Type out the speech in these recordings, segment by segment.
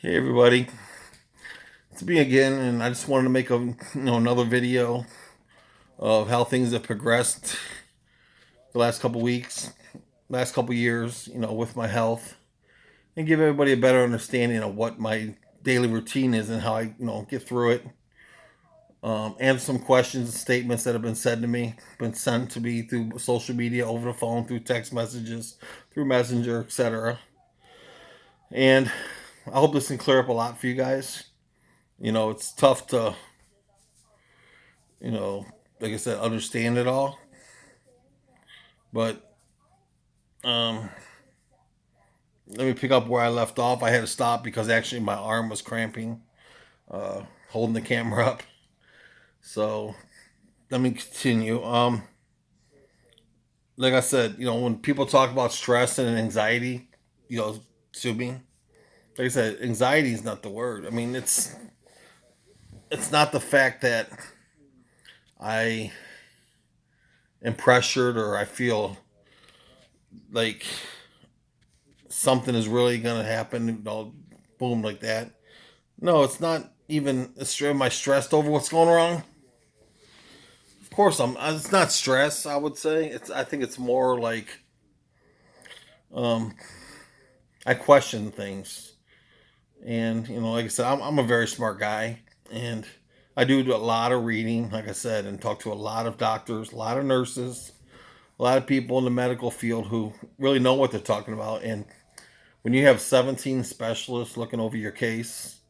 Hey everybody, it's me again, and I just wanted to make another video of how things have progressed the last couple weeks, last couple years, with my health, and give everybody a better understanding of what my daily routine is and how I, get through it. Answer some questions and statements that have been said to me, been sent to me through social media, over the phone, through text messages, through Messenger, etc. And I hope this can clear up a lot for you guys. It's tough to you know, like I said, understand it all. But um, let me pick up where I left off. I had to stop because actually my arm was cramping, holding the camera up. So let me continue. Like I said, when people talk about stress and anxiety, to me, like I said, anxiety is not the word. I mean, it's not the fact that I am pressured or I feel like something is really gonna happen, boom, like that. No, it's not even. Am I stressed over what's going wrong? Of course, I'm. It's not stress. I would say it's. I think it's more like um, I question things, and like I said, I'm a very smart guy, and I do a lot of reading, like I said, and talk to a lot of doctors, a lot of nurses, a lot of people in the medical field who really know what they're talking about. And when you have 17 specialists looking over your case,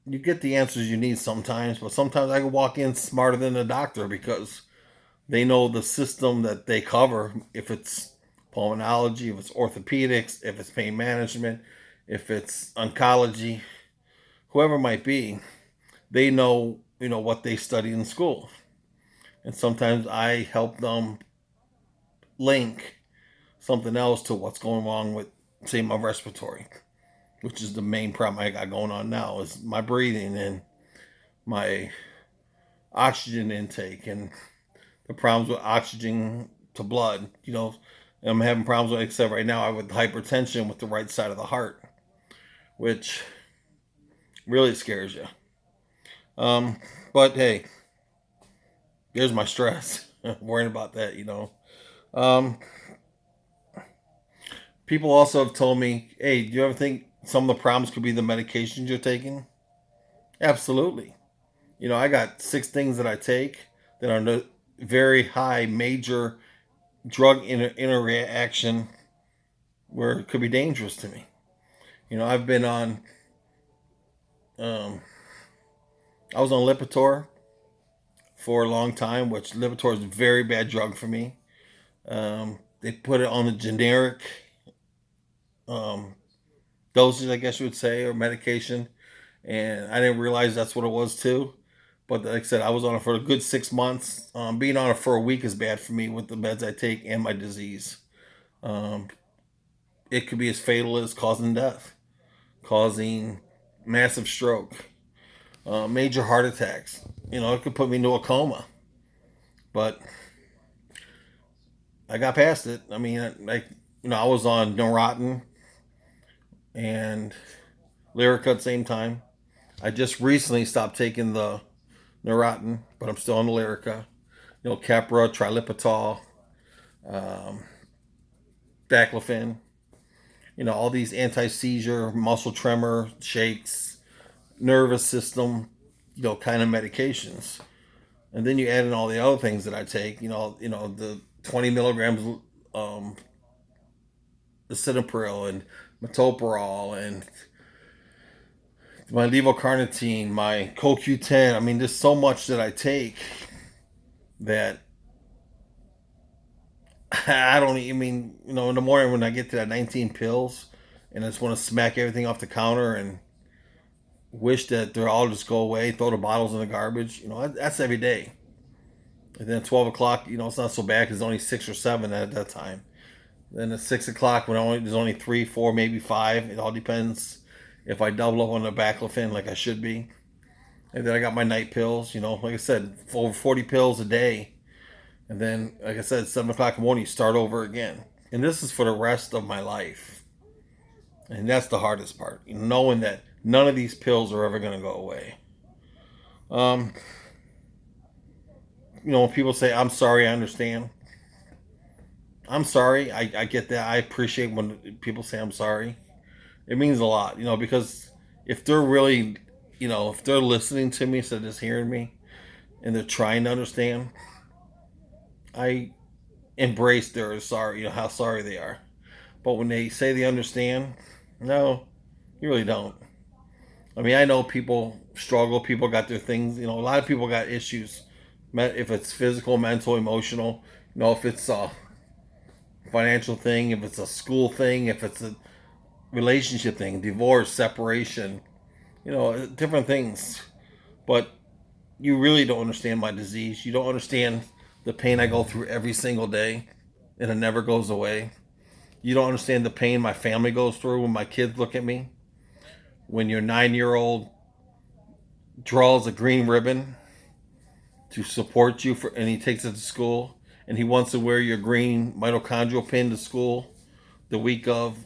you get the answers you need sometimes, but sometimes I can walk in smarter than the doctor because they know the system that they cover. If it's pulmonology, if it's orthopedics, if it's pain management, if it's oncology, whoever it might be, they know, what they study in school. And sometimes I help them link something else to what's going wrong with, say, my respiratory, which is the main problem I got going on now, is my breathing and my oxygen intake and the problems with oxygen to blood. I'm having problems with, except right now, with hypertension with the right side of the heart, which really scares you. Um, but hey, there's my stress. Worrying about that. Um, People also have told me, hey, do you ever think some of the problems could be the medications you're taking? Absolutely. I got 6 things that I take that are no, very high major drug interaction where it could be dangerous to me. I've been on, um, I was on Lipitor for a long time, which Lipitor is a very bad drug for me. They put it on the generic um, dosage, I guess you would say, or medication, and I didn't realize that's what it was too. But like I said, I was on it for a good 6 months. Being on it for a week is bad for me with the meds I take and my disease. Um, it could be as fatal as causing death, causing massive stroke, major heart attacks. It could put me into a coma. But I got past it. I mean, I was on Neurontin and Lyrica at the same time. I just recently stopped taking the Neurontin, but I'm still on the Lyrica. Capra, Trilipitol, um, Baclofen. All these anti-seizure, muscle tremor, shakes, nervous system, kind of medications. And then you add in all the other things that I take. The 20 milligrams um, lisinopril and metoprolol and my levocarnitine, my CoQ10. I mean, there's so much that I take that I don't. I mean, in the morning when I get to that 19 pills, and I just want to smack everything off the counter and wish that they're all just go away, throw the bottles in the garbage. That's every day. And then 12 o'clock, it's not so bad because it's only 6 or 7 at that time. Then at 6 o'clock, when there's only 3, 4, maybe 5. It all depends if I double up on the baclofen like I should be. And then I got my night pills. Like I said, over 40 pills a day. And then, like I said, 7 o'clock in the morning, you start over again. And this is for the rest of my life. And that's the hardest part, knowing that none of these pills are ever going to go away. Um, when people say, I'm sorry, I understand. I'm sorry. I get that. I appreciate when people say I'm sorry. It means a lot, because if they're really, if they're listening to me instead of just hearing me and they're trying to understand, I embrace their sorry, how sorry they are. But when they say they understand, no, you really don't. I mean, I know people struggle. People got their things. A lot of people got issues. If it's physical, mental, emotional. If it's a financial thing, if it's a school thing, if it's a relationship thing, divorce, separation. Different things. But you really don't understand my disease. You don't understand the pain I go through every single day, and it never goes away. You don't understand the pain my family goes through when my kids look at me. When your 9-year old draws a green ribbon to support you and he takes it to school, and he wants to wear your green mitochondrial pin to school the week of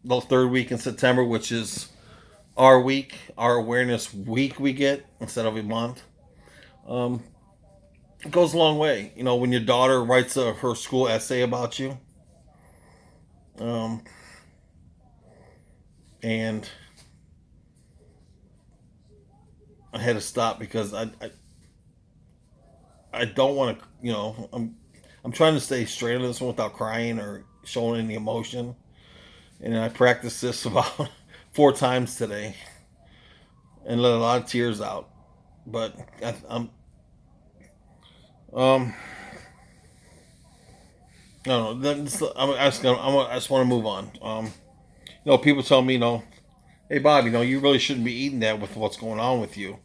the third week in September, which is our week, our awareness week we get instead of a month. Um, it goes a long way. When your daughter writes her school essay about you, um, and I had to stop because I don't want to. I'm trying to stay straight on this one without crying or showing any emotion. And I practiced this about 4 times today and let a lot of tears out. But I'm um no no I just want to move on. People tell me, hey Bob, you really shouldn't be eating that with what's going on with you.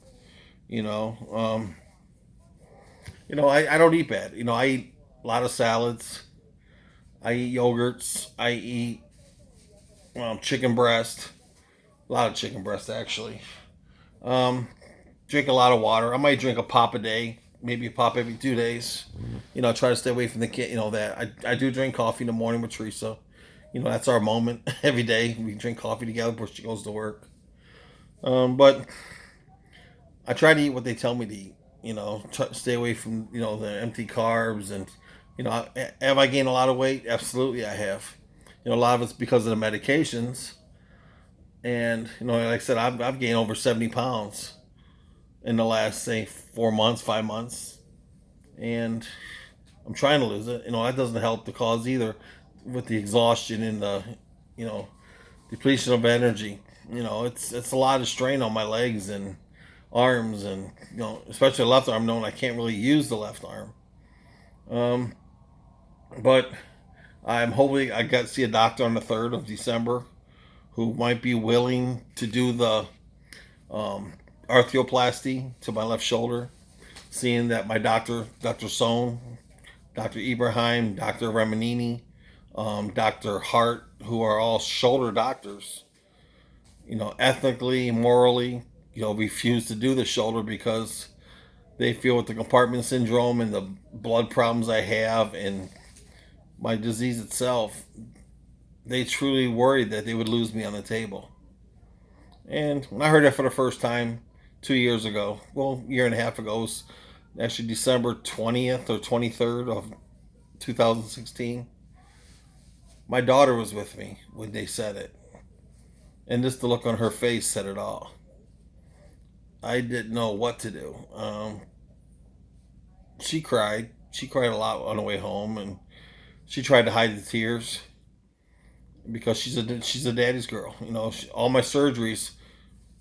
You know, um, I don't eat bad. I eat a lot of salads. I eat yogurts. I eat chicken breast. A lot of chicken breast actually. Um, Drink a lot of water. I might drink a pop a day, maybe a pop every 2 days. Try to stay away from the kid. That I do drink coffee in the morning with Teresa. That's our moment every day. We drink coffee together before she goes to work. But I try to eat what they tell me to eat. Try to stay away from the empty carbs and have I gained a lot of weight? Absolutely, I have. A lot of it's because of the medications, and like I said, I've gained over 70 pounds in the last say 4 months, 5 months, and I'm trying to lose it. That doesn't help the cause either, with the exhaustion and the you know depletion of energy. It's a lot of strain on my legs and arms, and especially the left arm. Knowing I can't really use the left arm, um, but I'm hoping I got to see a doctor on the 3rd of December who might be willing to do the um, arthroplasty to my left shoulder. Seeing that my doctor, Dr. Sohn, Dr. Ibrahim, Dr. Remanini, Dr. Hart, who are all shoulder doctors, ethically, morally, refuse to do the shoulder because they feel with the compartment syndrome and the blood problems I have and my disease itself, they truly worried that they would lose me on the table. And when I heard that for the first time 2 years ago, well, year and a half ago, it was actually December 20th or 23rd of 2016. My daughter was with me when they said it. And just the look on her face said it all. I didn't know what to do. She cried. She cried a lot on the way home, and she tried to hide the tears because she's a daddy's girl. All my surgeries,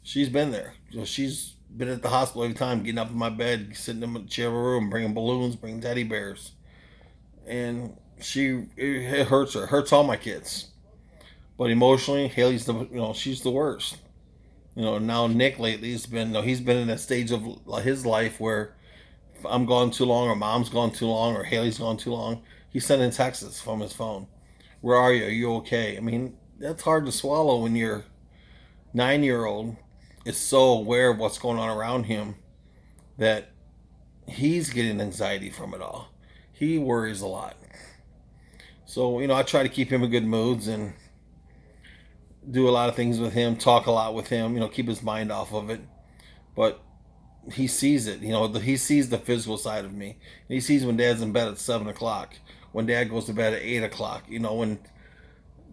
she's been there. She's been at the hospital every time, getting up in my bed, sitting in the chair room, bringing balloons, bringing teddy bears, and it hurts her. It hurts all my kids. But emotionally, Haley's she's the worst. Now Nick lately has been he's been in a stage of his life where if I'm gone too long, or Mom's gone too long, or Haley's gone too long, he's sending texts from his phone. Where are you? Are you okay? I mean, that's hard to swallow when your 9-year old is so aware of what's going on around him that he's getting anxiety from it all. He worries a lot. So, I try to keep him in good moods, and do a lot of things with him, talk a lot with him, keep his mind off of it. But he sees it, he sees the physical side of me. He sees when Dad's in bed at 7 o'clock, when Dad goes to bed at 8 o'clock, when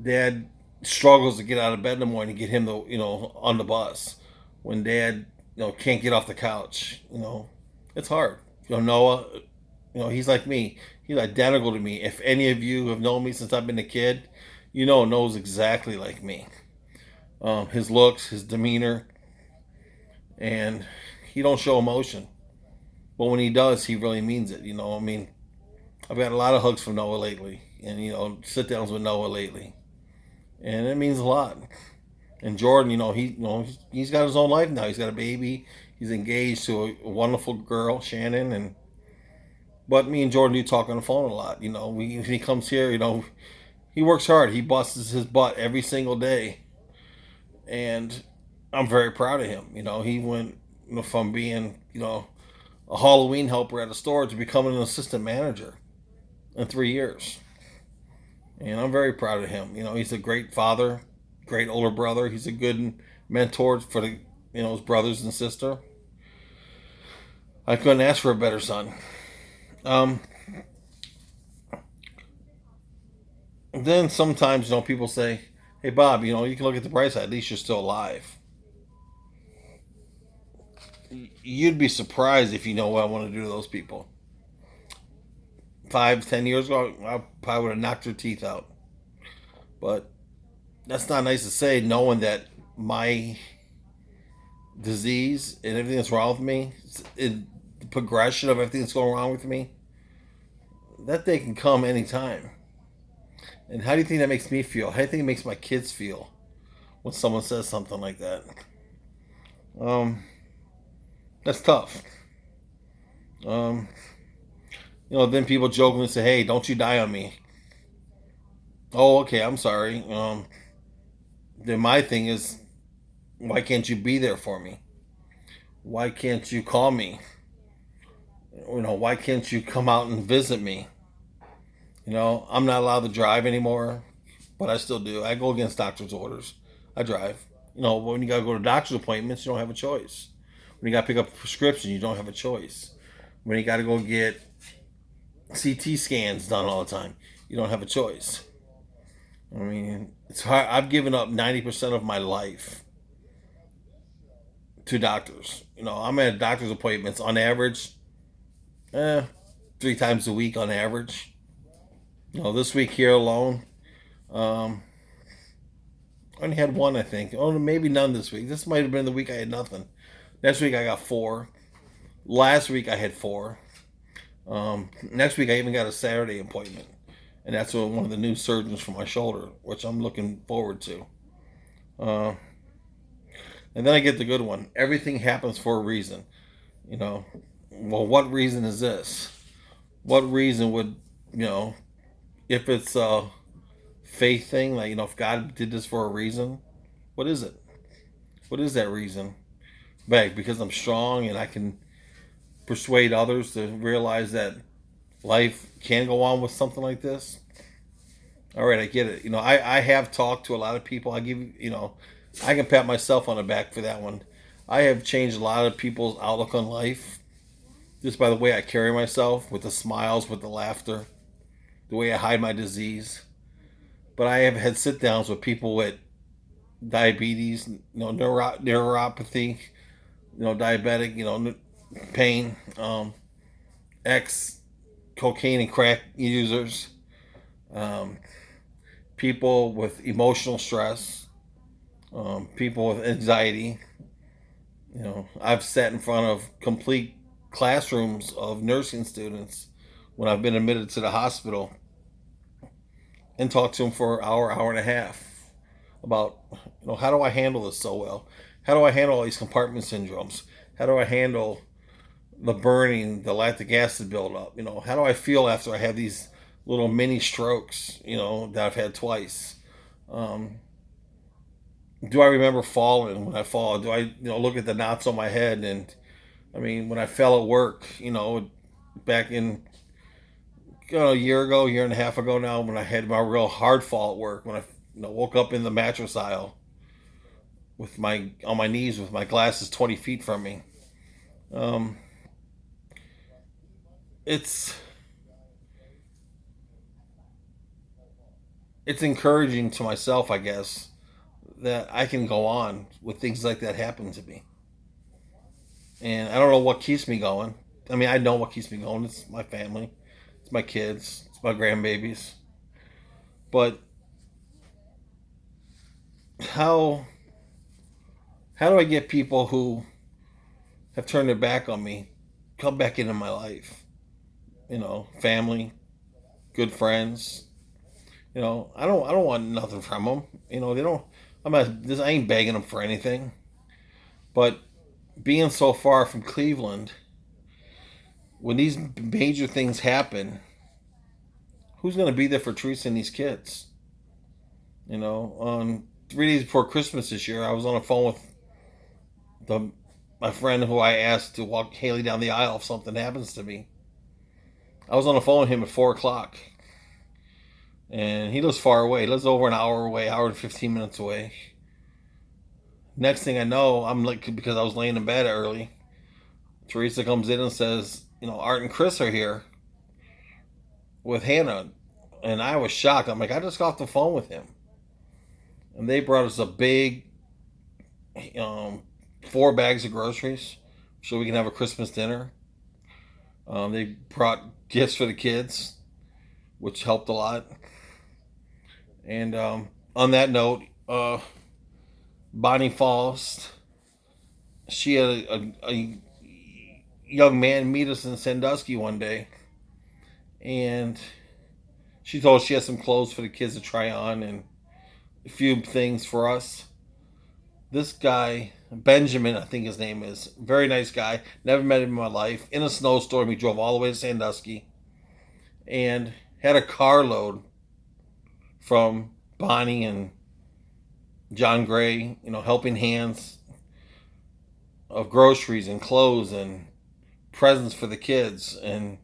Dad struggles to get out of bed in the morning to get him on the bus, when Dad can't get off the couch. It's hard. Noah, he's like me. He's identical to me. If any of you have known me since I've been a kid, knows exactly like me. His looks, his demeanor, and he don't show emotion. But when he does, he really means it. I've got a lot of hugs from Noah lately, and sit downs with Noah lately, and it means a lot. And Jordan, he's got his own life now. He's got a baby. He's engaged to a wonderful girl, Shannon, and but me and Jordan do talk on the phone a lot. When he comes here, he works hard. He busts his butt every single day, and I'm very proud of him. He went from being a Halloween helper at a store to becoming an assistant manager in 3 years, and I'm very proud of him. He's a great father, great older brother. He's a good mentor for the his brothers and sister. I couldn't ask for a better son. Um, then sometimes people say, "Hey Bob, you can look at the bright side. At least you're still alive." You'd be surprised if you know what I want to do to those people. 5, 10 years ago, I probably would have knocked their teeth out. But that's not nice to say, knowing that my disease and everything that's wrong with me, the progression of everything that's going wrong with me, that day can come anytime. And how do you think that makes me feel? How do you think it makes my kids feel when someone says something like that? Um, that's tough. Um, then people jokingly say, "Hey, don't you die on me." Oh, okay, I'm sorry. Then my thing is, why can't you be there for me? Why can't you call me? Why can't you come out and visit me? I'm not allowed to drive anymore, but I still do. I go against doctor's orders. I drive. When you got to go to doctor's appointments, you don't have a choice. When you got to pick up a prescription, you don't have a choice. When you got to go get CT scans done all the time, you don't have a choice. It's hard. I've given up 90% of my life to doctors. I'm at doctor's appointments on average, 3 times a week on average. This week here alone, um, I only had one, I think. Oh, maybe none this week. This might have been the week I had nothing. Next week I got 4. Last week I had 4. Next week I even got a Saturday appointment, and that's with one of the new surgeons for my shoulder, which I'm looking forward to. Uh, and then I get the good one. Everything happens for a reason. You know, well, what reason is this? What reason would if it's a faith thing, like if God did this for a reason, what is it? What is that reason? Beg, because I'm strong and I can persuade others to realize that life can go on with something like this. All right, I get it. I have talked to a lot of people. I can pat myself on the back for that one. I have changed a lot of people's outlook on life just by the way I carry myself, with the smiles, with the laughter, the way I hide my disease. But I have had sit downs with people with diabetes, neuropathy, diabetic, pain, ex cocaine and crack users, um, people with emotional stress, people with anxiety. I've sat in front of complete classrooms of nursing students when I've been admitted to the hospital and talked to them for an hour, hour and a half about, how do I handle this so well? How do I handle all these compartment syndromes? How do I handle the burning, the lactic acid buildup? How do I feel after I have these little mini strokes, that I've had twice? Um, do I remember falling when I fall? Do I, look at the knots on my head? And when I fell at work, back in a year ago, year and a half ago now, when I had my real hard fall at work, when I woke up in the mattress aisle, with my on my knees with my glasses 20 feet from me. Um, it's it's encouraging to myself, I guess, that I can go on with things like that happen to me. And I don't know what keeps me going. I mean, I know what keeps me going. It's my family, it's my kids, it's my grandbabies. But how how do I get people who have turned their back on me come back into my life? Family, good friends. I don't want nothing from them. They don't. I'm not. This I ain't begging them for anything. But being so far from Cleveland, when these major things happen, who's going to be there for Teresa and these kids? On 3 days before Christmas this year, I was on the phone with the my friend who I asked to walk Haley down the aisle if something happens to me. I was on the phone with him at 4 o'clock, and he lives far away. He lives over an hour away, hour and 15 minutes away. Next thing I know, I'm like, because I was laying in bed early, Teresa comes in and says, Art and Chris are here with Hannah. And I was shocked. I'm like, I just got off the phone with him. And they brought us a big, um, 4 bags of groceries so we can have a Christmas dinner. They brought gifts for the kids, which helped a lot. And on that note, Bonnie Falls, she had a young man meet us in Sandusky one day, and she told us she had some clothes for the kids to try on and a few things for us. This guy, Benjamin, I think his name is, very nice guy. Never met him in my life. In a snowstorm, he drove all the way to Sandusky and had a carload from Bonnie and John Gray, helping hands of groceries and clothes and presents for the kids. And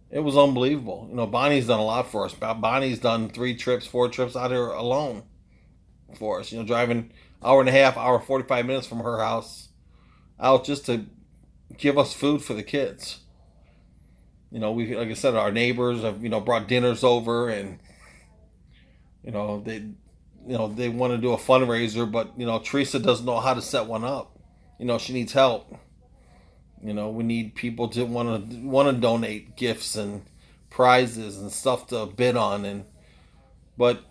it was unbelievable. Bonnie's done a lot for us. Bonnie's done 3 trips, 4 trips out here alone for us. Driving hour and a half, hour 45 minutes from her house out just to give us food for the kids. We, like I said, our neighbors have brought dinners over, and they they want to do a fundraiser, but Teresa doesn't know how to set one up. She needs help. We need people to want to donate gifts and prizes and stuff to bid on, but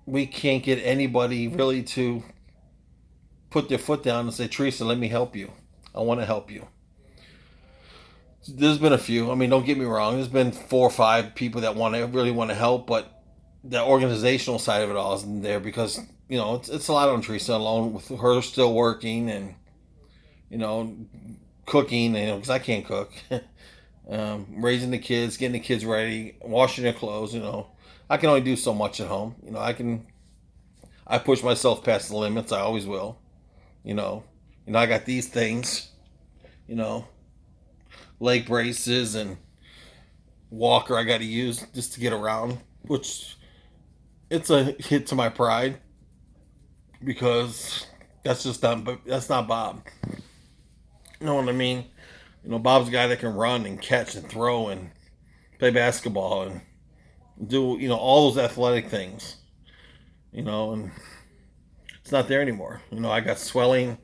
we can't get anybody really to put their foot down and say, Teresa, let me help you. I want to help you. There's been a few. I mean, don't get me wrong. There's been 4 or 5 people that really want to help, but the organizational side of it all isn't there because it's a lot on Teresa alone with her still working and you know cooking. Because I can't cook. Raising the kids, getting the kids ready, washing their clothes. I can only do so much at home. I push myself past the limits. I always will. You know, I got these things. You know, leg braces and walker I got to use just to get around, which it's a hit to my pride because that's not Bob. You know what I mean? Bob's a guy that can run and catch and throw and play basketball and do all those athletic things. And it's not there anymore. I got swelling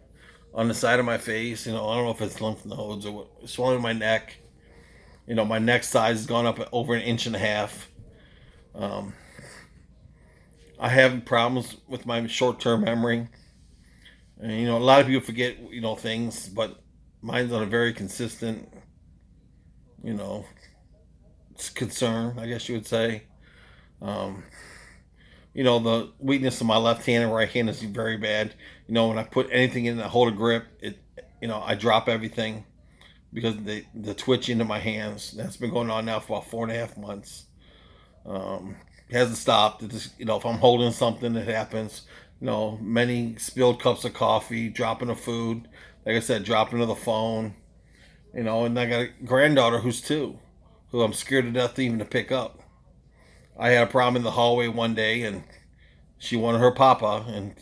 on the side of my face. I don't know if it's lymph nodes or what, swelling in my neck. My neck size has gone up over an inch and a half. Um, I have problems with my short-term memory, and a lot of people forget things, but mine's on a very consistent you know concern, I guess you would say. Um, the weakness of my left hand and right hand is very bad. When I put anything in that hold a grip, I drop everything because the twitching of my hands that's been going on now for about 4.5 months. It hasn't stopped. It just, if I'm holding something, it happens. Many spilled cups of coffee, dropping of food. Like I said, dropping of the phone. And I got a granddaughter who's 2, who I'm scared to death even to pick up. I had a problem in the hallway one day, and she wanted her papa, and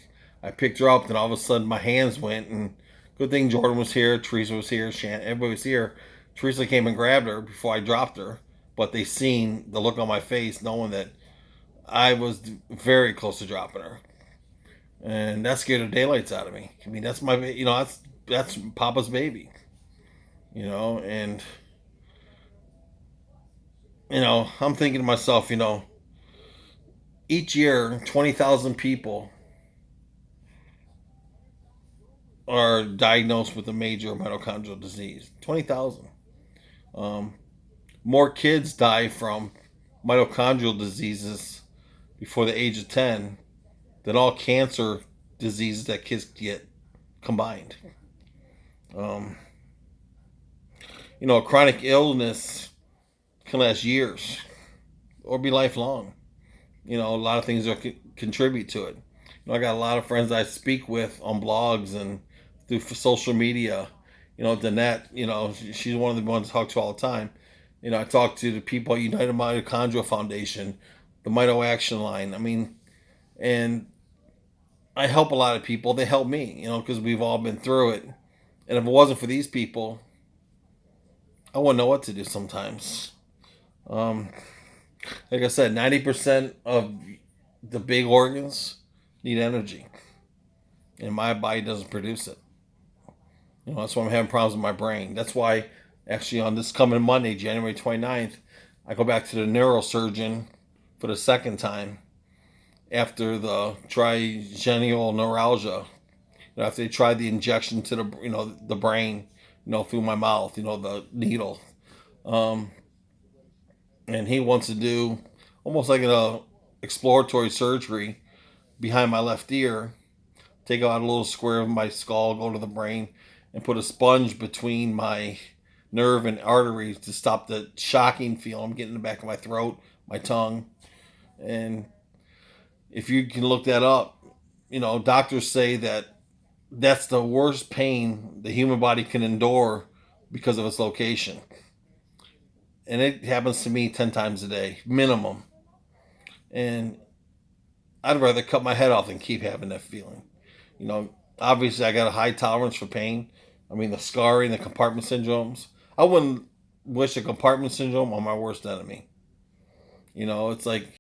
I picked her up, and all of a sudden my hands went, and good thing Jordan was here, Teresa was here, everybody was here. Teresa came and grabbed her before I dropped her, but they seen the look on my face, knowing that I was very close to dropping her, and that scared the daylights out of me. I mean, that's my, that's Papa's baby, and I'm thinking to myself, each year 20,000 people are diagnosed with a major mitochondrial disease. 20,000. Um, More kids die from mitochondrial diseases before the age of 10 than all cancer diseases that kids get combined. Um, a chronic illness can last years or be lifelong. A lot of things that contribute to it. I got a lot of friends I speak with on blogs and through social media. Danette, she's one of the ones I talk to all the time. I talk to the people at United Mitochondrial Foundation, the Mito Action Line. I mean, and I help a lot of people. They help me, because we've all been through it. And if it wasn't for these people, I wouldn't know what to do sometimes. Um, like I said, 90% of the big organs need energy, and my body doesn't produce it. That's why I'm having problems with my brain. That's why, actually, on this coming Monday, January 29th, I go back to the neurosurgeon for the second time after the trigeminal neuralgia. After they tried the injection to the brain, through my mouth, the needle. Um, and he wants to do almost like an exploratory surgery behind my left ear, take out a little square of my skull, go to the brain, and put a sponge between my nerve and arteries to stop the shocking feel I'm getting in the back of my throat, my tongue. And if you can look that up, doctors say that that's the worst pain the human body can endure because of its location. And it happens to me 10 times a day, minimum. And I'd rather cut my head off than keep having that feeling. Obviously, I got a high tolerance for pain. I mean, the scarring, the compartment syndromes. I wouldn't wish a compartment syndrome on my worst enemy. It's like